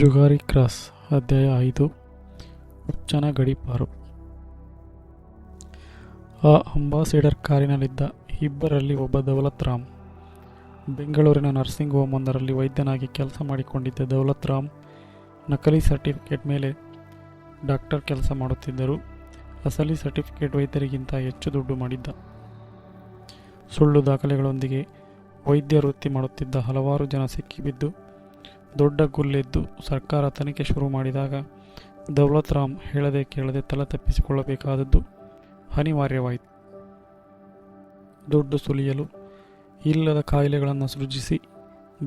Jugari cross ಅಧ್ಯಾಯ 5 ಹುಚ್ಚನ ಗಡೀಪಾರು. ಆ ಅಂಬಾಸಿಡರ್ ಕಾರಿನಲ್ಲಿದ್ದ ಇಬ್ಬರಲ್ಲಿ ಒಬ್ಬ ದೌಲತ್ ರಾಮ್. ಬೆಂಗಳೂರಿನ ನರ್ಸಿಂಗ್ ಹೋಮ್ ಒಂದರಲ್ಲಿ ವೈದ್ಯನಾಗಿ ಕೆಲಸ ಮಾಡಿಕೊಂಡಿದ್ದ ದೌಲತ್ ರಾಮ್ ನಕಲಿ ಸರ್ಟಿಫಿಕೇಟ್ ಮೇಲೆ ಡಾಕ್ಟರ್ ಕೆಲಸ ಮಾಡುತ್ತಿದ್ದರು. ಅಸಲಿ ಸರ್ಟಿಫಿಕೇಟ್ ವೈದ್ಯರಿಗಿಂತ ಹೆಚ್ಚು ದುಡ್ಡು ಮಾಡಿದ್ದ. ಸುಳ್ಳು ದಾಖಲೆಗಳೊಂದಿಗೆ ವೈದ್ಯ ವೃತ್ತಿ ಮಾಡುತ್ತಿದ್ದ ಹಲವಾರು ಜನ ಸಿಕ್ಕಿಬಿದ್ದು ದೊಡ್ಡ ಗುಲ್ಲೆದ್ದು ಸರ್ಕಾರ ತನಿಖೆ ಶುರು ಮಾಡಿದಾಗ ದೌಲತ್ ರಾಮ್ ಹೇಳದೆ ಕೇಳದೆ ತಲೆ ತಪ್ಪಿಸಿಕೊಳ್ಳಬೇಕಾದದ್ದು ಅನಿವಾರ್ಯವಾಯಿತು. ದುಡ್ಡು ಸುಲಿಯಲು ಇಲ್ಲದ ಕಾಯಿಲೆಗಳನ್ನು ಸೃಜಿಸಿ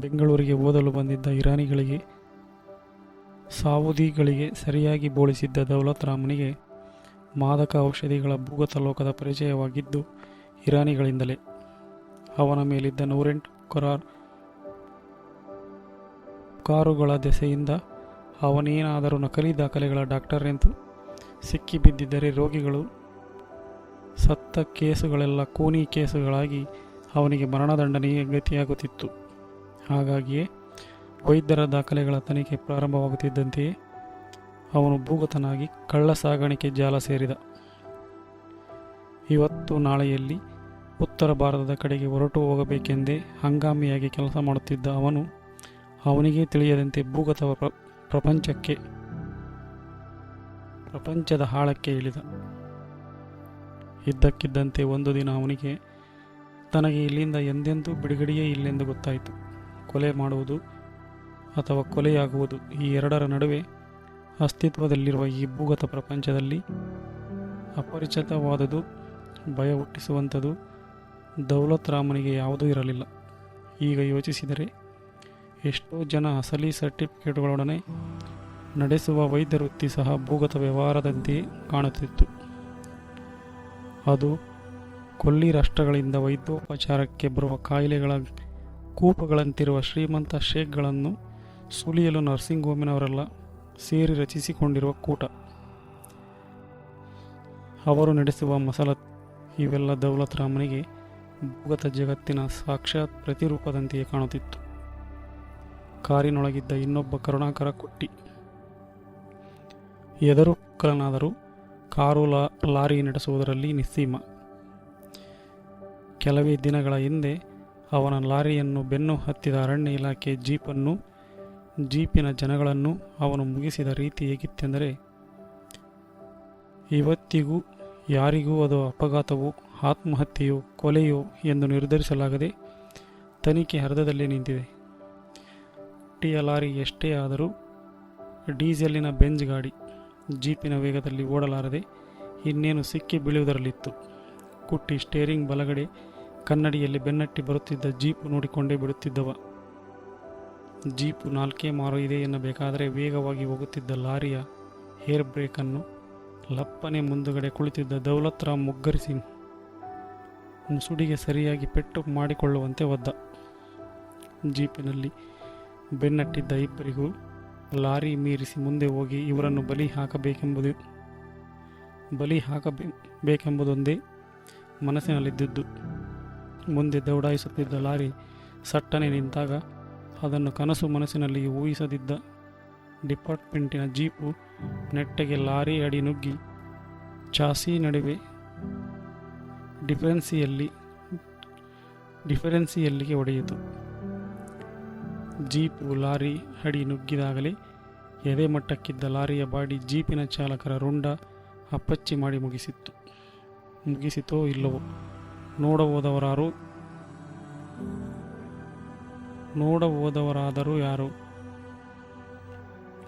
ಬೆಂಗಳೂರಿಗೆ ಓದಲು ಬಂದಿದ್ದ ಇರಾನಿಗಳಿಗೆ, ಸಾವುದಿಗಳಿಗೆ ಸರಿಯಾಗಿ ಬೋಳಿಸಿದ್ದ ದೌಲತ್ ರಾಮನಿಗೆ ಮಾದಕ ಔಷಧಿಗಳ ಭೂಗತ ಲೋಕದ ಪರಿಚಯವಾಗಿದ್ದು ಇರಾನಿಗಳಿಂದಲೇ. ಅವನ ಮೇಲಿದ್ದ 108 ಕಾರುಗಳ ದೆಸೆಯಿಂದ ಅವನೇನಾದರೂ ನಕಲಿ ದಾಖಲೆಗಳ ಡಾಕ್ಟರ್ ಎಂದು ಸಿಕ್ಕಿಬಿದ್ದಿದ್ದರೆ ರೋಗಿಗಳು ಸತ್ತ ಕೇಸುಗಳೆಲ್ಲ ಕೂನಿ ಕೇಸುಗಳಾಗಿ ಅವನಿಗೆ ಮರಣದಂಡನೆಯೇ ಗತಿಯಾಗುತ್ತಿತ್ತು. ಹಾಗಾಗಿಯೇ ವೈದ್ಯರ ದಾಖಲೆಗಳ ತನಿಖೆ ಪ್ರಾರಂಭವಾಗುತ್ತಿದ್ದಂತೆಯೇ ಅವನು ಭೂಗತನಾಗಿ ಕಳ್ಳ ಸಾಗಾಣಿಕೆ ಜಾಲ ಸೇರಿದ. ಇವತ್ತು ನಾಳೆಯಲ್ಲಿ ಉತ್ತರ ಭಾರತದ ಕಡೆಗೆ ಹೊರಟು ಹೋಗಬೇಕೆಂದೇ ಹಂಗಾಮಿಯಾಗಿ ಕೆಲಸ ಮಾಡುತ್ತಿದ್ದ ಅವನಿಗೆ ತಿಳಿಯದಂತೆ ಭೂಗತ ಪ್ರಪಂಚದ ಆಳಕ್ಕೆ ಇಳಿದ. ಇದ್ದಕ್ಕಿದ್ದಂತೆ ಒಂದು ದಿನ ಅವನಿಗೆ ತನಗೆ ಇಲ್ಲಿಂದ ಎಂದೆಂದೂ ಬಿಡುಗಡೆಯೇ ಇಲ್ಲೆಂದು ಗೊತ್ತಾಯಿತು. ಕೊಲೆ ಮಾಡುವುದು ಅಥವಾ ಕೊಲೆಯಾಗುವುದು, ಈ ಎರಡರ ನಡುವೆ ಅಸ್ತಿತ್ವದಲ್ಲಿರುವ ಈ ಭೂಗತ ಪ್ರಪಂಚದಲ್ಲಿ ಅಪರಿಚಿತವಾದುದು, ಭಯ ಹುಟ್ಟಿಸುವಂಥದ್ದು ದೌಲತ್ ರಾಮನಿಗೆ ಯಾವುದೂ ಇರಲಿಲ್ಲ. ಈಗ ಯೋಚಿಸಿದರೆ ಎಷ್ಟೋ ಜನ ಅಸಲಿ ಸರ್ಟಿಫಿಕೇಟ್ಗಳೊಡನೆ ನಡೆಸುವ ವೈದ್ಯ ವೃತ್ತಿ ಸಹ ಭೂಗತ ವ್ಯವಹಾರದಂತೆಯೇ ಕಾಣುತ್ತಿತ್ತು. ಅದು ಕೊಲ್ಲಿ ರಾಷ್ಟ್ರಗಳಿಂದ ವೈದ್ಯೋಪಚಾರಕ್ಕೆ ಬರುವ ಕಾಯಿಲೆಗಳ ಕೂಪಗಳಂತಿರುವ ಶ್ರೀಮಂತ ಶೇಖ್ಗಳನ್ನು ಸುಲಿಯಲು ನರ್ಸಿಂಗ್ ಹೋಮಿನವರೆಲ್ಲ ಸೇರಿ ರಚಿಸಿಕೊಂಡಿರುವ ಕೂಟ. ಅವರು ನಡೆಸುವ ಮಸಲತ್ ಇವೆಲ್ಲ ದೌಲತ್ ರಾಮನಿಗೆ ಭೂಗತ ಜಗತ್ತಿನ ಸಾಕ್ಷಾತ್ ಪ್ರತಿರೂಪದಂತೆಯೇ ಕಾಣುತ್ತಿತ್ತು. ಕಾರಿನೊಳಗಿದ್ದ ಇನ್ನೊಬ್ಬ ಕರುಣಾಕರ ಕುಟ್ಟಿ ಎದರುಕ್ಕನಾದರೂ ಕಾರು ಲಾರಿ ನಡೆಸುವುದರಲ್ಲಿ ನಿಸ್ಸೀಮ. ಕೆಲವೇ ದಿನಗಳ ಹಿಂದೆ ಅವನ ಲಾರಿಯನ್ನು ಬೆನ್ನು ಹತ್ತಿದ ಅರಣ್ಯ ಇಲಾಖೆ ಜೀಪಿನ ಜನಗಳನ್ನು ಅವನು ಮುಗಿಸಿದ ರೀತಿ ಹೇಗಿತ್ತೆಂದರೆ, ಇವತ್ತಿಗೂ ಯಾರಿಗೂ ಅದು ಅಪಘಾತವೋ ಆತ್ಮಹತ್ಯೆಯೋ ಕೊಲೆಯೋ ಎಂದು ನಿರ್ಧರಿಸಲಾಗದೆ ತನಿಖೆ ಅರ್ಧದಲ್ಲೇ ನಿಂತಿದೆ. ಕುಟ್ಟಿಯ ಲಾರಿ ಎಷ್ಟೇ ಆದರೂ ಡೀಸೆಲಿನ ಬೆಂಜ್ ಗಾಡಿ ಜೀಪಿನ ವೇಗದಲ್ಲಿ ಓಡಲಾರದೆ ಇನ್ನೇನು ಸಿಕ್ಕಿ ಬೀಳುವುದರಲ್ಲಿತ್ತು. ಕುಟ್ಟಿ ಸ್ಟೇರಿಂಗ್ ಬಲಗಡೆ ಕನ್ನಡಿಯಲ್ಲಿ ಬೆನ್ನಟ್ಟಿ ಬರುತ್ತಿದ್ದ ಜೀಪು ನೋಡಿಕೊಂಡೇ ಬಿಡುತ್ತಿದ್ದವ. ಜೀಪು 4 ಮಾರು ಇದೆ ಎನ್ನಬೇಕಾದರೆ ವೇಗವಾಗಿ ಹೋಗುತ್ತಿದ್ದ ಲಾರಿಯ ಏರ್ ಬ್ರೇಕನ್ನು ಲಪ್ಪನೆ ಮುಂದುಗಡೆ ಕುಳಿತಿದ್ದ ದೌಲತ್ ರಾಮ್ ಮುಗ್ಗರಿಸಿ ಮುಸುಡಿಗೆ ಸರಿಯಾಗಿ ಪೆಟ್ಟು ಮಾಡಿಕೊಳ್ಳುವಂತೆ ಒದ್ದ. ಜೀಪಿನಲ್ಲಿ ಬೆನ್ನಟ್ಟಿದ್ದ ಇಬ್ಬರಿಗೂ ಲಾರಿ ಮೀರಿಸಿ ಮುಂದೆ ಹೋಗಿ ಇವರನ್ನು ಬಲಿ ಹಾಕಬೇಕೆಂಬುದೊಂದೇ ಮನಸ್ಸಿನಲ್ಲಿದ್ದುದು. ಮುಂದೆ ದೌಡಾಯಿಸುತ್ತಿದ್ದ ಲಾರಿ ಸಟ್ಟನೆ ನಿಂತಾಗ ಅದನ್ನು ಕನಸು ಮನಸ್ಸಿನಲ್ಲಿ ಊಹಿಸದಿದ್ದ ಡಿಪಾರ್ಟ್ಮೆಂಟಿನ ಜೀಪು ನೆಟ್ಟಗೆ ಲಾರಿ ಅಡಿ ನುಗ್ಗಿ ಚಾಸಿ ನಡುವೆ ಡಿಫರೆನ್ಸಿಯಲ್ಲಿಗೆ ಹೊಡೆಯಿತು. ಜೀಪು ಲಾರಿ ಅಡಿ ನುಗ್ಗಿದಾಗಲೇ ಎದೆ ಮಟ್ಟಕ್ಕಿದ್ದ ಲಾರಿಯ ಬಾಡಿ ಜೀಪಿನ ಚಾಲಕರ ರುಂಡ ಅಪ್ಪಚ್ಚಿ ಮಾಡಿ ಮುಗಿಸಿತೋ ಇಲ್ಲವೋ ನೋಡಹೋದವರಾದರೂ ಯಾರು?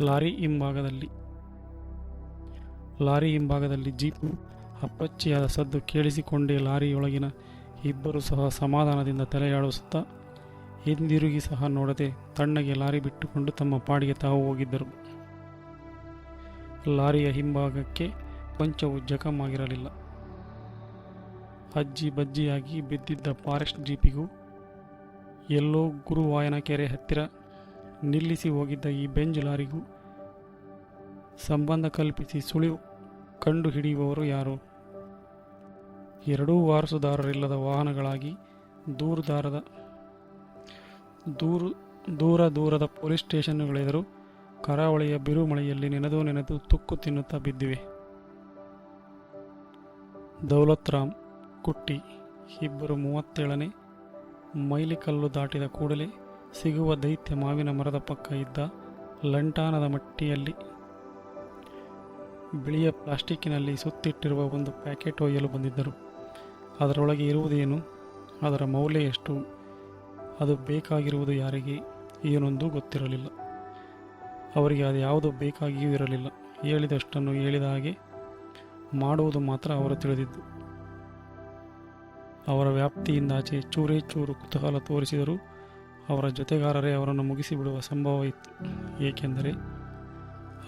ಲಾರಿ ಹಿಂಭಾಗದಲ್ಲಿ ಜೀಪು ಅಪ್ಪಚ್ಚಿಯಾದ ಸದ್ದು ಕೇಳಿಸಿಕೊಂಡೇ ಲಾರಿಯೊಳಗಿನ ಇಬ್ಬರು ಸಹ ಸಮಾಧಾನದಿಂದ ತಲೆಯಾಡಿಸುತ್ತಾ ಹಿಂದಿರುಗಿ ಸಹ ನೋಡದೆ ತಣ್ಣಗೆ ಲಾರಿ ಬಿಟ್ಟುಕೊಂಡು ತಮ್ಮ ಪಾಡಿಗೆ ತಾವು ಹೋಗಿದ್ದರು. ಲಾರಿಯ ಹಿಂಭಾಗಕ್ಕೆ ಕೊಂಚವೂ ಜಖಮಾಗಿರಲಿಲ್ಲ. ಅಜ್ಜಿ ಬಜ್ಜಿಯಾಗಿ ಬಿದ್ದಿದ್ದ ಫಾರೆಸ್ಟ್ ಜೀಪಿಗೂ ಎಲ್ಲೋ ಗುರುವಾಯನ ಕೆರೆ ಹತ್ತಿರ ನಿಲ್ಲಿಸಿ ಹೋಗಿದ್ದ ಈ ಬೆಂಜ್ ಲಾರಿಗೂ ಸಂಬಂಧ ಕಲ್ಪಿಸಿ ಸುಳಿವು ಕಂಡು ಹಿಡಿಯುವವರು ಯಾರು? ಎರಡೂ ವಾರಸುದಾರರಿಲ್ಲದ ವಾಹನಗಳಾಗಿ ದೂರದ ಪೊಲೀಸ್ ಸ್ಟೇಷನ್ನುಗಳೆದುರು ಕರಾವಳಿಯ ಬಿರುಮಳೆಯಲ್ಲಿ ನೆನೆದು ನೆನೆದು ತುಕ್ಕು ತಿನ್ನುತ್ತಾ ಬಿದ್ದಿವೆ. ದೌಲತ್ ರಾಮ್, ಕುಟ್ಟಿ ಇಬ್ಬರು 37ನೇ ಮೈಲಿಕಲ್ಲು ದಾಟಿದ ಕೂಡಲೇ ಸಿಗುವ ದೈತ್ಯ ಮಾವಿನ ಮರದ ಪಕ್ಕ ಇದ್ದ ಲಂಟಾನದ ಮಟ್ಟಿಯಲ್ಲಿ ಬಿಳಿಯ ಪ್ಲಾಸ್ಟಿಕ್ಕಿನಲ್ಲಿ ಸುತ್ತಿಟ್ಟಿರುವ ಒಂದು ಪ್ಯಾಕೆಟ್ ಒಯ್ಯಲು ಬಂದಿದ್ದರು. ಅದರೊಳಗೆ ಇರುವುದೇನು, ಅದರ ಮೌಲ್ಯ ಎಷ್ಟು, ಅದು ಬೇಕಾಗಿರುವುದು ಯಾರಿಗೆ ಏನೊಂದೂ ಗೊತ್ತಿರಲಿಲ್ಲ. ಅವರಿಗೆ ಅದು ಯಾವುದೋ ಬೇಕಾಗಿಯೂ ಇರಲಿಲ್ಲ. ಹೇಳಿದಷ್ಟನ್ನು ಹೇಳಿದ ಹಾಗೆ ಮಾಡುವುದು ಮಾತ್ರ ಅವರು ತಿಳಿದಿದ್ದು. ಅವರ ವ್ಯಾಪ್ತಿಯಿಂದಾಚೆ ಚೂರೇ ಚೂರು ಕುತೂಹಲ ತೋರಿಸಿದರೂ ಅವರ ಜೊತೆಗಾರರೇ ಅವರನ್ನು ಮುಗಿಸಿಬಿಡುವ ಸಂಭವ ಇತ್ತು. ಏಕೆಂದರೆ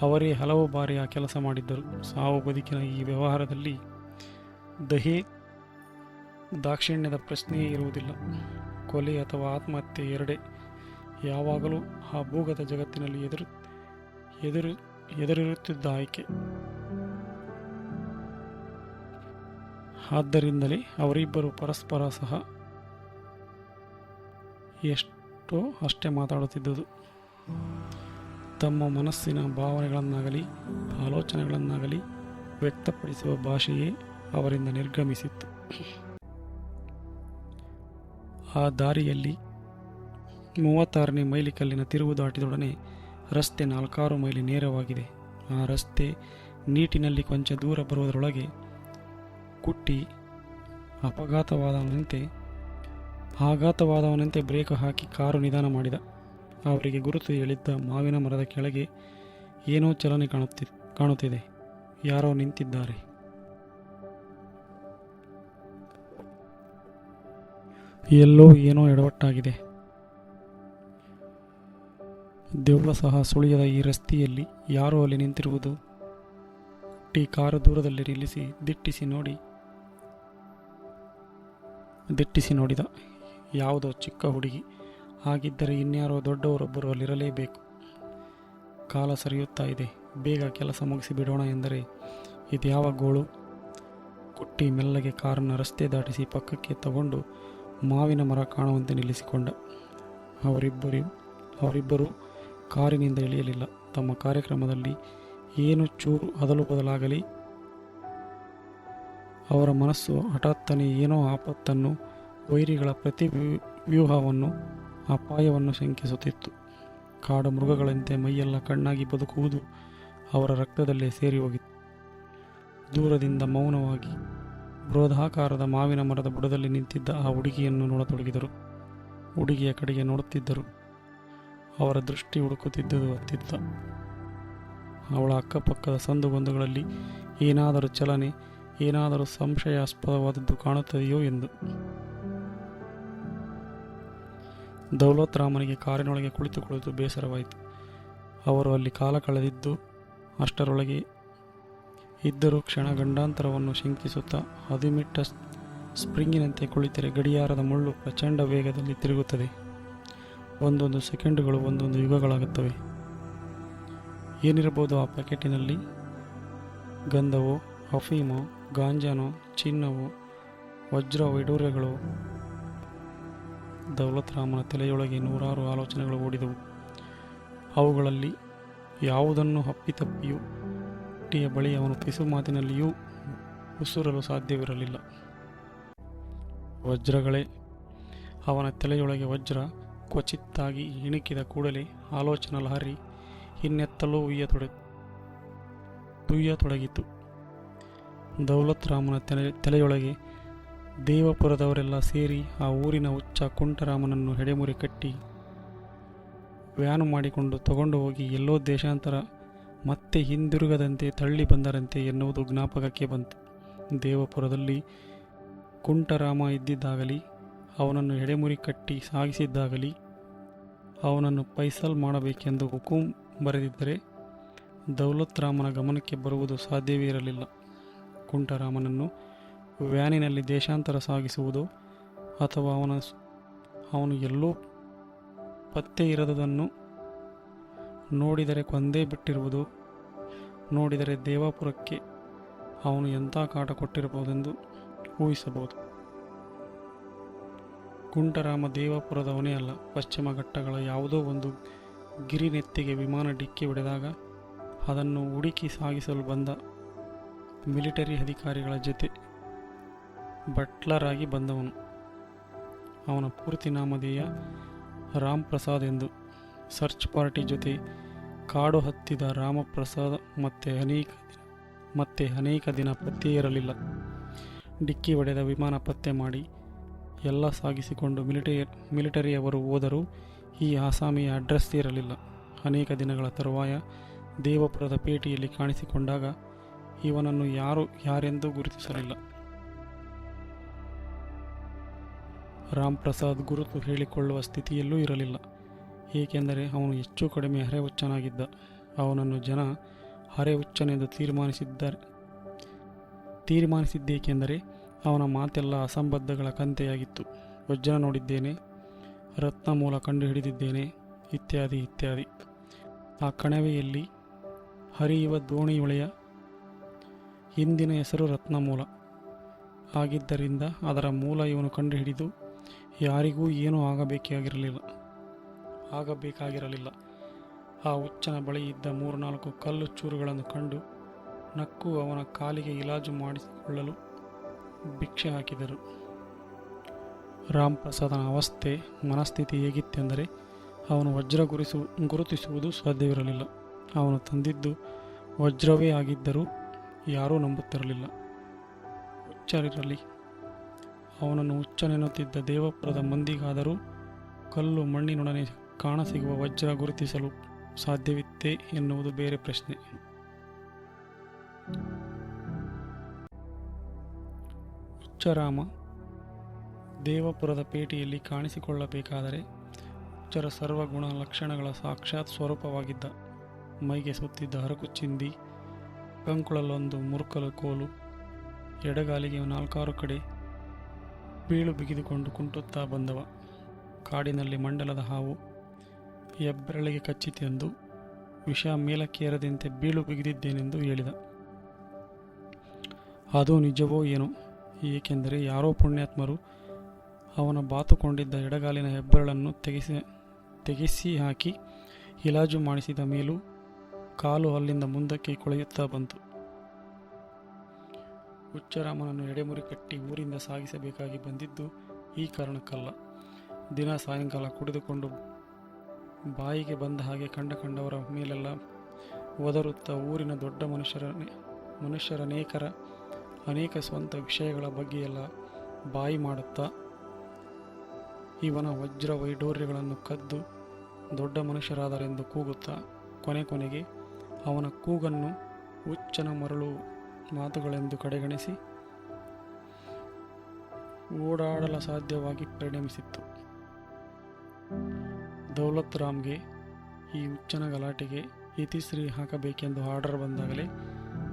ಅವರೇ ಹಲವು ಬಾರಿ ಆ ಕೆಲಸ ಮಾಡಿದ್ದರು. ಸಾವು ಬದುಕಿನ ಈ ವ್ಯವಹಾರದಲ್ಲಿ ದಹೆ ದಾಕ್ಷಿಣ್ಯದ ಪ್ರಶ್ನೆಯೇ ಇರುವುದಿಲ್ಲ. ಕೊಲೆ ಅಥವಾ ಆತ್ಮಹತ್ಯೆ ಎರಡೇ ಯಾವಾಗಲೂ ಆ ಭೂಗತ ಜಗತ್ತಿನಲ್ಲಿ ಎದುರಿರುತ್ತಿದ್ದ ಆಯ್ಕೆ. ಆದ್ದರಿಂದಲೇ ಅವರಿಬ್ಬರು ಪರಸ್ಪರ ಸಹ ಎಷ್ಟೋ ಅಷ್ಟೇ ಮಾತಾಡುತ್ತಿದ್ದುದು. ತಮ್ಮ ಮನಸ್ಸಿನ ಭಾವನೆಗಳನ್ನಾಗಲಿ ಆಲೋಚನೆಗಳನ್ನಾಗಲಿ ವ್ಯಕ್ತಪಡಿಸುವ ಭಾಷೆಯೇ ಅವರಿಂದ ನಿರ್ಗಮಿಸಿತ್ತು. ಆ ದಾರಿಯಲ್ಲಿ 36ನೇ ಮೈಲಿಕಲ್ಲಿನ ತಿರುವು ದಾಟಿದೊಡನೆ ರಸ್ತೆ 4-6 ಮೈಲಿ ನೇರವಾಗಿದೆ. ಆ ರಸ್ತೆ ನೀಟಿನಲ್ಲಿ ಕೊಂಚ ದೂರ ಬರುವುದರೊಳಗೆ ಕುಟ್ಟಿ ಆಘಾತವಾದವನಂತೆ ಬ್ರೇಕ್ ಹಾಕಿ ಕಾರು ನಿಧಾನ ಮಾಡಿದ. ಅವರಿಗೆ ಗುರುತು ಹೇಳಿದ್ದ ಮಾವಿನ ಮರದ ಕೆಳಗೆ ಏನೋ ಚಲನೆ ಕಾಣುತ್ತಿದೆ. ಯಾರೋ ನಿಂತಿದ್ದಾರೆ. ಎಲ್ಲೋ ಏನೋ ಎಡವಟ್ಟಾಗಿದೆ. ದೆವ್ವ ಸಹ ಸುಳಿಯದ ಈ ರಸ್ತೆಯಲ್ಲಿ ಯಾರೋ ಅಲ್ಲಿ ನಿಂತಿರುವುದು. ಕುಟ್ಟಿ ಕಾರು ದೂರದಲ್ಲಿ ನಿಲ್ಲಿಸಿ ದಿಟ್ಟಿಸಿ ನೋಡಿದ. ಯಾವುದೋ ಚಿಕ್ಕ ಹುಡುಗಿ. ಹಾಗಿದ್ದರೆ ಇನ್ಯಾರೋ ದೊಡ್ಡವರೊಬ್ಬರು ಅಲ್ಲಿರಲೇಬೇಕು. ಕಾಲ ಸರಿಯುತ್ತಾ ಇದೆ. ಬೇಗ ಕೆಲಸ ಮುಗಿಸಿ ಬಿಡೋಣ ಎಂದರೆ ಇದ್ಯಾವ ಗೋಳು. ಕುಟ್ಟಿ ಮೆಲ್ಲಗೆ ಕಾರನ್ನು ರಸ್ತೆ ದಾಟಿಸಿ ಪಕ್ಕಕ್ಕೆ ತಗೊಂಡು ಮಾವಿನ ಮರ ಕಾಣುವಂತೆ ನಿಲ್ಲಿಸಿಕೊಂಡ. ಅವರಿಬ್ಬರು ಕಾರಿನಿಂದ ಇಳಿಯಲಿಲ್ಲ. ತಮ್ಮ ಕಾರ್ಯಕ್ರಮದಲ್ಲಿ ಏನು ಚೂರು ಅದಲು ಬದಲಾಗಲಿ ಅವರ ಮನಸ್ಸು ಹಠಾತ್ತನೆ ಏನೋ ಆಪತ್ತನ್ನು, ವೈರಿಗಳ ಪ್ರತಿ ವ್ಯೂಹವನ್ನು, ಅಪಾಯವನ್ನು ಶಂಕಿಸುತ್ತಿತ್ತು. ಕಾಡು ಮೃಗಗಳಂತೆ ಮೈಯೆಲ್ಲ ಕಣ್ಣಾಗಿ ಬದುಕುವುದು ಅವರ ರಕ್ತದಲ್ಲೇ ಸೇರಿ ಹೋಗಿತ್ತು. ದೂರದಿಂದ ಮೌನವಾಗಿ ಬೃಹದಾಕಾರದ ಮಾವಿನ ಮರದ ಬುಡದಲ್ಲಿ ನಿಂತಿದ್ದ ಆ ಹುಡುಗಿಯನ್ನು ನೋಡತೊಡಗಿದರು. ಹುಡುಗಿಯ ಕಡೆಗೆ ನೋಡುತ್ತಿದ್ದರು. ಅವರ ದೃಷ್ಟಿ ಹುಡುಕುತ್ತಿದ್ದುದು ಅತ್ತಿತ್ತ. ಅವಳ ಅಕ್ಕಪಕ್ಕದ ಸಂದುಗೊಂದುಗಳಲ್ಲಿ ಏನಾದರೂ ಚಲನೆ, ಏನಾದರೂ ಸಂಶಯಾಸ್ಪದವಾದದ್ದು ಕಾಣುತ್ತದೆಯೋ ಎಂದು. ದೌಲತ್ ರಾಮನಿಗೆ ಕಾರಿನೊಳಗೆ ಕುಳಿತು ಬೇಸರವಾಯಿತು. ಅವರು ಅಲ್ಲಿ ಕಾಲ ಕಳೆದಿದ್ದು ಅಷ್ಟರೊಳಗೆ ಇದ್ದರೂ ಕ್ಷಣ ಗಂಡಾಂತರವನ್ನು ಶಂಕಿಸುತ್ತಾ ಹದಿಮಿಟ್ಟ ಸ್ಪ್ರಿಂಗಿನಂತೆ ಕುಳಿತರೆ ಗಡಿಯಾರದ ಮುಳ್ಳು ಪ್ರಚಂಡ ವೇಗದಲ್ಲಿ ತಿರುಗುತ್ತದೆ. ಒಂದೊಂದು ಸೆಕೆಂಡುಗಳು ಒಂದೊಂದು ಯುಗಗಳಾಗುತ್ತವೆ. ಏನಿರಬಹುದು ಆ ಪ್ಯಾಕೆಟಿನಲ್ಲಿ? ಗಂಧವೋ, ಅಫೀಮೋ, ಗಾಂಜಾನೋ, ಚಿನ್ನವೋ, ವಜ್ರ ವೈಡೂರ್ಯಗಳು? ದೌಲತ್ ರಾಮನ ತಲೆಯೊಳಗೆ ನೂರಾರು ಆಲೋಚನೆಗಳು ಓಡಿದವು. ಅವುಗಳಲ್ಲಿ ಯಾವುದನ್ನು ಹಪ್ಪಿತಪ್ಪಿಯೂ ಕುಟ್ಟಿಯ ಬಳಿ ಅವನು ಪಿಸು ಮಾತಿನಲ್ಲಿಯೂ ಉಸುರಲು ಸಾಧ್ಯವಿರಲಿಲ್ಲ. ವಜ್ರಗಳೇ. ಅವನ ತಲೆಯೊಳಗೆ ವಜ್ರ ಕ್ವಚಿತ್ತಾಗಿ ಇಣುಕಿದ ಕೂಡಲೇ ಆಲೋಚನಾ ಲಹರಿ ಇನ್ನೆತ್ತಲೂ ತುಯ್ಯತೊಡಗಿತು. ದೌಲತ್ ರಾಮನ ತಲೆಯೊಳಗೆ ದೇವಪುರದವರೆಲ್ಲ ಸೇರಿ ಆ ಊರಿನ ಹುಚ್ಚ ಕುಂಟರಾಮನನ್ನು ಹೆಡೆಮುರಿ ಕಟ್ಟಿ ವ್ಯಾನು ಮಾಡಿಕೊಂಡು ತಗೊಂಡು ಹೋಗಿ ಎಲ್ಲೋ ದೇಶಾಂತರ ಮತ್ತೆ ಹಿಂದಿರುಗದಂತೆ ತಳ್ಳಿ ಬಂದರಂತೆ ಎನ್ನುವುದು ಜ್ಞಾಪಕಕ್ಕೆ ಬಂತು. ದೇವಪುರದಲ್ಲಿ ಕುಂಟರಾಮ ಇದ್ದಿದ್ದಾಗಲಿ, ಅವನನ್ನು ಹೆಡೆಮುರಿ ಕಟ್ಟಿ ಸಾಗಿಸಿದ್ದಾಗಲಿ, ಅವನನ್ನು ಪೈಸಲ್ ಮಾಡಬೇಕೆಂದು ಹುಕುಂ ಬರೆದಿದ್ದರೆ ದೌಲತ್ ರಾಮನ ಗಮನಕ್ಕೆ ಬರುವುದು ಸಾಧ್ಯವೇ ಇರಲಿಲ್ಲ. ಕುಂಟರಾಮನನ್ನು ವ್ಯಾನಿನಲ್ಲಿ ದೇಶಾಂತರ ಸಾಗಿಸುವುದು ಅಥವಾ ಅವನು ಎಲ್ಲೋ ಪತ್ತೆ ಇರದುದನ್ನು ನೋಡಿದರೆ ಕೊಂದೇ ಬಿಟ್ಟಿರುವುದು, ನೋಡಿದರೆ ದೇವಾಪುರಕ್ಕೆ ಅವನು ಎಂಥ ಕಾಟ ಕೊಟ್ಟಿರಬಹುದೆಂದು ಊಹಿಸಬಹುದು. ಕುಂಟರಾಮ ದೇವಾಪುರದವನೇ ಅಲ್ಲ, ಪಶ್ಚಿಮ ಘಟ್ಟಗಳ ಯಾವುದೋ ಒಂದು ಗಿರಿನೆತ್ತಿಗೆ ವಿಮಾನ ಡಿಕ್ಕಿ ಹೊಡೆದಾಗ ಅದನ್ನು ಹುಡುಕಿ ಸಾಗಿಸಲು ಬಂದ ಮಿಲಿಟರಿ ಅಧಿಕಾರಿಗಳ ಜೊತೆ ಬಟ್ಲರ್ ಆಗಿ ಬಂದವನು. ಅವನ ಪೂರ್ತಿ ನಾಮಧೇಯ ರಾಮ್ ಪ್ರಸಾದ್ ಎಂದು. ಸರ್ಚ್ ಪಾರ್ಟಿ ಜೊತೆ ಕಾಡು ಹತ್ತಿದ ರಾಮಪ್ರಸಾದ್ ಮತ್ತೆ ಅನೇಕ ದಿನ ಪತ್ತೆ ಇರಲಿಲ್ಲ. ಡಿಕ್ಕಿ ಹೊಡೆದ ವಿಮಾನ ಪತ್ತೆ ಮಾಡಿ ಎಲ್ಲ ಸಾಗಿಸಿಕೊಂಡು ಮಿಲಿಟರಿಯವರು ಹೋದರೂ ಈ ಆಸಾಮಿಯ ಅಡ್ರೆಸ್ ಇರಲಿಲ್ಲ. ಅನೇಕ ದಿನಗಳ ತರುವಾಯ ದೇವಪುರದ ಪೇಟೆಯಲ್ಲಿ ಕಾಣಿಸಿಕೊಂಡಾಗ ಇವನನ್ನು ಯಾರೆಂದೂ ಗುರುತಿಸಲಿಲ್ಲ. ರಾಮ್ ಪ್ರಸಾದ್ ಗುರುತು ಹೇಳಿಕೊಳ್ಳುವ ಸ್ಥಿತಿಯಲ್ಲೂ ಇರಲಿಲ್ಲ. ಏಕೆಂದರೆ ಅವನು ಹೆಚ್ಚು ಕಡಿಮೆ ಅರೆಹುಚ್ಚನಾಗಿದ್ದ. ಅವನನ್ನು ಜನ ಅರೆಹುಚ್ಚನೆಂದು ತೀರ್ಮಾನಿಸಿದ್ದೇಕೆಂದರೆ ಅವನ ಮಾತೆಲ್ಲ ಅಸಂಬದ್ಧಗಳ ಕಂತೆಯಾಗಿತ್ತು. ವಜ್ರ ನೋಡಿದ್ದೇನೆ, ರತ್ನ ಮೂಲ ಕಂಡುಹಿಡಿದಿದ್ದೇನೆ, ಇತ್ಯಾದಿ ಇತ್ಯಾದಿ. ಆ ಕಣಿವೆಯಲ್ಲಿ ಹರಿಯುವ ದೋಣಿಯೊಳೆಯ ಹಿಂದಿನ ಹೆಸರು ರತ್ನಮೂಲ ಆಗಿದ್ದರಿಂದ ಅದರ ಮೂಲ ಇವನು ಕಂಡುಹಿಡಿದು ಯಾರಿಗೂ ಏನೂ ಆಗಬೇಕಾಗಿರಲಿಲ್ಲ. ಆ ಹುಚ್ಚನ ಬಳಿ ಇದ್ದ 3-4 ಕಲ್ಲು ಚೂರುಗಳನ್ನು ಕಂಡು ನಕ್ಕು ಅವನ ಕಾಲಿಗೆ ಇಲಾಜು ಮಾಡಿಸಿಕೊಳ್ಳಲು ಭಿಕ್ಷೆ ಹಾಕಿದರು. ರಾಮ್ ಪ್ರಸಾದನ ಮನಸ್ಥಿತಿ ಹೇಗಿತ್ತೆಂದರೆ ಅವನು ವಜ್ರ ಗುರುತಿಸುವುದು ಸಾಧ್ಯವಿರಲಿಲ್ಲ. ಅವನು ತಂದಿದ್ದು ವಜ್ರವೇ ಆಗಿದ್ದರೂ ಯಾರೂ ನಂಬುತ್ತಿರಲಿಲ್ಲ. ಹುಚ್ಚರಿರಲಿ, ಅವನನ್ನು ಹುಚ್ಚನೆನ್ನುತ್ತಿದ್ದ ದೇವಪುರದ ಮಂದಿಗಾದರೂ ಕಲ್ಲು ಮಣ್ಣಿನೊಡನೆ ಕಾಣಸಿಗುವ ವಜ್ರ ಗುರುತಿಸಲು ಸಾಧ್ಯವಿತ್ತೇ ಎನ್ನುವುದು ಬೇರೆ ಪ್ರಶ್ನೆ. ಹುಚ್ಚರಾಮ ದೇವಪುರದ ಪೇಟೆಯಲ್ಲಿ ಕಾಣಿಸಿಕೊಳ್ಳಬೇಕಾದರೆ ಹುಚ್ಚರ ಸರ್ವಗುಣ ಲಕ್ಷಣಗಳ ಸಾಕ್ಷಾತ್ ಸ್ವರೂಪವಾಗಿದ್ದ. ಮೈಗೆ ಸುತ್ತಿದ್ದ ಹರಕು ಚಿಂದಿ, ಕಂಕುಳಲ್ಲೊಂದು ಮುರುಕಲು ಕೋಲು, ಎಡಗಾಲಿಗೆ 4-6 ಕಡೆ ಬೀಳು ಬಿಗಿದುಕೊಂಡು ಕುಂಟುತ್ತಾ ಬಂದವ. ಕಾಡಿನಲ್ಲಿ ಮಂಡಲದ ಹಾವು ಹೆಬ್ಬೆರಳಿಗೆ ಕಚ್ಚಿತೆಂದು ವಿಷ ಮೇಲಕ್ಕೇರದಂತೆ ಬೀಳು ಬಿಗಿದಿದ್ದೇನೆಂದು ಹೇಳಿದ. ಅದು ನಿಜವೋ ಏನೋ, ಏಕೆಂದರೆ ಯಾರೋ ಪುಣ್ಯಾತ್ಮರು ಅವನ ಬಾತುಕೊಂಡಿದ್ದ ಎಡಗಾಲಿನ ಹೆಬ್ಬೆರಳನ್ನು ತೆಗೆಸಿ ಹಾಕಿ ಇಲಾಜು ಮಾಡಿಸಿದ ಮೇಲೂ ಕಾಲು ಅಲ್ಲಿಂದ ಮುಂದಕ್ಕೆ ಕೊಳೆಯುತ್ತಾ ಬಂತು. ಹುಚ್ಚರಾಮನನ್ನು ಎಡೆಮುರಿ ಕಟ್ಟಿ ಊರಿಂದ ಸಾಗಿಸಬೇಕಾಗಿ ಬಂದಿದ್ದು ಈ ಕಾರಣಕ್ಕಲ್ಲ. ದಿನ ಸಾಯಂಕಾಲ ಕುಡಿದುಕೊಂಡು ಬಾಯಿಗೆ ಬಂದ ಹಾಗೆ ಕಂಡವರ ಮೇಲೆಲ್ಲ ಒದರುತ್ತಾ ಊರಿನ ದೊಡ್ಡ ಮನುಷ್ಯರ ಅನೇಕ ಸ್ವಂತ ವಿಷಯಗಳ ಬಗ್ಗೆಯೆಲ್ಲ ಬಾಯಿ ಮಾಡುತ್ತಾ ಇವನ ವಜ್ರ ವೈಡೂರ್ಯಗಳನ್ನು ಕದ್ದು ದೊಡ್ಡ ಮನುಷ್ಯರಾದರೆಂದು ಕೂಗುತ್ತಾ ಕೊನೆಗೆ ಅವನ ಕೂಗನ್ನು ಹುಚ್ಚನ ಮರಳು ಮಾತುಗಳೆಂದು ಕಡೆಗಣಿಸಿ ಓಡಾಡಲ ಸಾಧ್ಯವಾಗಿ ಪರಿಣಮಿಸಿತ್ತು. ದೌಲತ್ ರಾಮ್ಗೆ ಈ ಹುಚ್ಚನ ಗಲಾಟೆಗೆ ಇತಿಶ್ರೀ ಹಾಕಬೇಕೆಂದು ಆರ್ಡರ್ ಬಂದಾಗಲೇ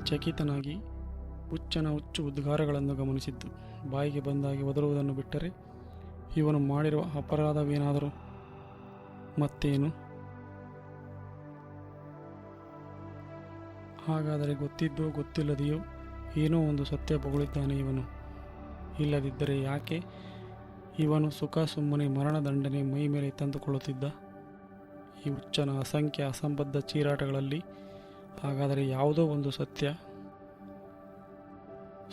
ಚಕಿತನಾಗಿ ಹುಚ್ಚನ ಹುಚ್ಚು ಉದ್ಗಾರಗಳನ್ನು ಗಮನಿಸಿದ್ದು. ಬಾಯಿಗೆ ಬಂದಾಗಿ ಒದರುವುದನ್ನು ಬಿಟ್ಟರೆ ಇವನು ಮಾಡಿರುವ ಅಪರಾಧವೇನಾದರೂ ಮತ್ತೇನು? ಹಾಗಾದರೆ ಗೊತ್ತಿದ್ದೋ ಗೊತ್ತಿಲ್ಲದೆಯೋ ಏನೋ ಒಂದು ಸತ್ಯ ಬೊಗಳಿದ್ದಾನೆ ಇವನು. ಇಲ್ಲದಿದ್ದರೆ ಯಾಕೆ ಇವನು ಸುಮ್ಮನೆ ಮರಣದಂಡನೆ ಮೈ ಮೇಲೆ ತಂದುಕೊಳ್ಳುತ್ತಿದ್ದ? ಈ ಹುಚ್ಚನ ಅಸಂಖ್ಯ ಅಸಂಬದ್ಧ ಚೀರಾಟಗಳಲ್ಲಿ ಹಾಗಾದರೆ ಯಾವುದೋ ಒಂದು ಸತ್ಯ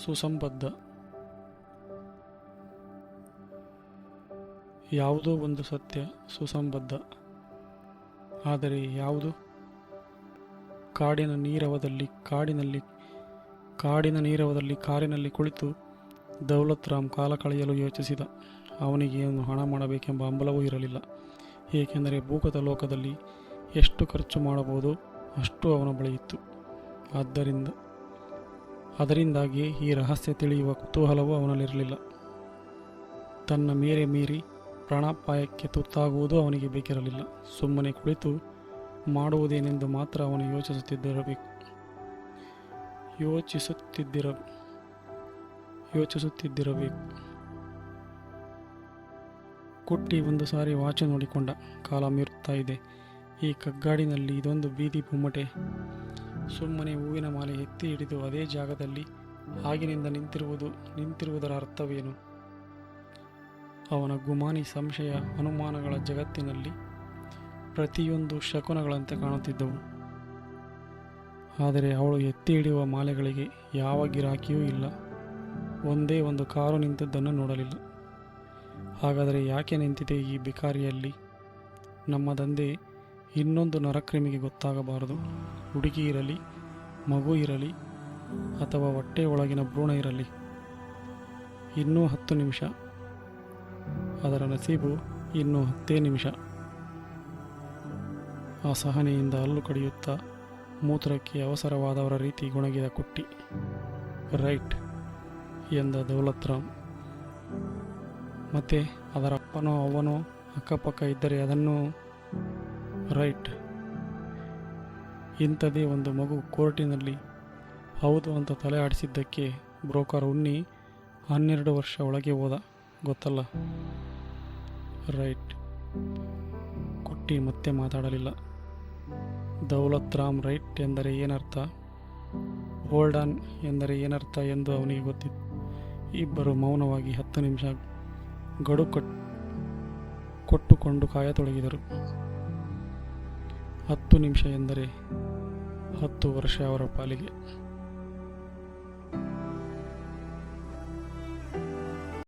ಸುಸಂಬದ್ಧ, ಯಾವುದೋ ಒಂದು ಸತ್ಯ ಸುಸಂಬದ್ಧ. ಆದರೆ ಯಾವುದು? ಕಾಡಿನ ನೀರವದಲ್ಲಿ ಕಾರಿನಲ್ಲಿ ಕುಳಿತು ದೌಲತ್ ರಾಮ್ ಕಾಲ ಕಳೆಯಲು ಯೋಚಿಸಿದ. ಅವನಿಗೆ ಏನು ಹಣ ಮಾಡಬೇಕೆಂಬ ಹಂಬಲವೂ ಇರಲಿಲ್ಲ. ಏಕೆಂದರೆ ಭೂಗತ ಲೋಕದಲ್ಲಿ ಎಷ್ಟು ಖರ್ಚು ಮಾಡಬಹುದು ಅಷ್ಟು ಅವನ ಬಳಿ ಇತ್ತು. ಅದರಿಂದಾಗಿಯೇ ಈ ರಹಸ್ಯ ತಿಳಿಯುವ ಕುತೂಹಲವೂ ಅವನಲ್ಲಿರಲಿಲ್ಲ. ತನ್ನ ಮೇರೆ ಮೀರಿ ಪ್ರಾಣಾಪಾಯಕ್ಕೆ ತುತ್ತಾಗುವುದೂ ಅವನಿಗೆ ಬೇಕಿರಲಿಲ್ಲ. ಸುಮ್ಮನೆ ಕುಳಿತು ಮಾಡುವುದೇನೆಂದು ಮಾತ್ರ ಅವನು ಯೋಚಿಸುತ್ತಿದ್ದಿರಬೇಕು. ಕುಟ್ಟಿ ಒಂದು ಸಾರಿ ವಾಚು ನೋಡಿಕೊಂಡ. ಕಾಲ ಮೀರುತ್ತಾ ಇದೆ. ಈ ಕಗ್ಗಾಡಿನಲ್ಲಿ ಇದೊಂದು ಬೀದಿ ಬೊಮ್ಮಟೆ ಸುಮ್ಮನೆ ಹೂವಿನ ಮಾಲೆ ಎತ್ತಿ ಹಿಡಿದು ಅದೇ ಜಾಗದಲ್ಲಿ ಆಗಿನಿಂದ ನಿಂತಿರುವುದರ ಅರ್ಥವೇನು? ಅವನ ಗುಮಾನಿ ಸಂಶಯ ಅನುಮಾನಗಳ ಜಗತ್ತಿನಲ್ಲಿ ಪ್ರತಿಯೊಂದು ಶಕುನಗಳಂತೆ ಕಾಣುತ್ತಿದ್ದವು. ಆದರೆ ಅವಳು ಎತ್ತಿ ಹಿಡಿಯುವ ಮಾಲೆಗಳಿಗೆ ಯಾವ ಗಿರಾಕಿಯೂ ಇಲ್ಲ. ಒಂದೇ ಒಂದು ಕಾರು ನಿಂತದ್ದನ್ನು ನೋಡಲಿಲ್ಲ. ಹಾಗಾದರೆ ಯಾಕೆ ನಿಂತಿದೆ ಈ ಬಿಕಾರಿಯಲ್ಲಿ? ನಮ್ಮ ದಂಧೆ ಇನ್ನೊಂದು ನರಕ್ರಿಮಿಗೆ ಗೊತ್ತಾಗಬಾರದು. ಹುಡುಗಿ ಇರಲಿ, ಮಗು ಇರಲಿ, ಅಥವಾ ಹೊಟ್ಟೆ ಒಳಗಿನ ಭ್ರೂಣ ಇರಲಿ. ಇನ್ನೂ 10 ನಿಮಿಷ. ಅದರ ನಸೀಬು ಇನ್ನೂ 10 ನಿಮಿಷ. ಅಸಹನೆಯಿಂದ ಹಲ್ಲು ಕಡಿಯುತ್ತಾ ಮೂತ್ರಕ್ಕೆ ಅವಸರವಾದವರ ರೀತಿ ಗೊಣಗಿದ ಕುಟ್ಟಿ. ರೈಟ್ ಎಂದ ದೌಲತ್ ರಾಮ್. ಮತ್ತೆ ಅದರ ಅಪ್ಪನೋ ಅವ್ವನೋ ಅಕ್ಕಪಕ್ಕ ಇದ್ದರೆ ಅದನ್ನು ರೈಟ್. ಇಂಥದೇ ಒಂದು ಮಗು ಕೋರ್ಟಿನಲ್ಲಿ ಹೌದು ಅಂತ ತಲೆ ಆಡಿಸಿದ್ದಕ್ಕೆ ಬ್ರೋಕರ್ ಉಣ್ಣಿ 12 ವರ್ಷ ಒಳಗೆ ಹೋದ, ಗೊತ್ತಲ್ಲ? ರೈಟ್. ಕುಟ್ಟಿ ಮತ್ತೆ ಮಾತಾಡಲಿಲ್ಲ. ದೌಲತ್ ರಾಮ್ ರೈಟ್ ಎಂದರೆ ಏನರ್ಥ, ಹೋಲ್ಡ್ ಆನ್ ಎಂದರೆ ಏನರ್ಥ ಎಂದು ಅವನಿಗೆ ಗೊತ್ತಿತ್ತು. ಇಬ್ಬರು ಮೌನವಾಗಿ 10 ನಿಮಿಷ ಗಡು ಕೊಟ್ಟುಕೊಂಡು ಕಾಯತೊಡಗಿದರು. 10 ನಿಮಿಷ ಎಂದರೆ 10 ವರ್ಷ ಅವರ ಪಾಲಿಗೆ.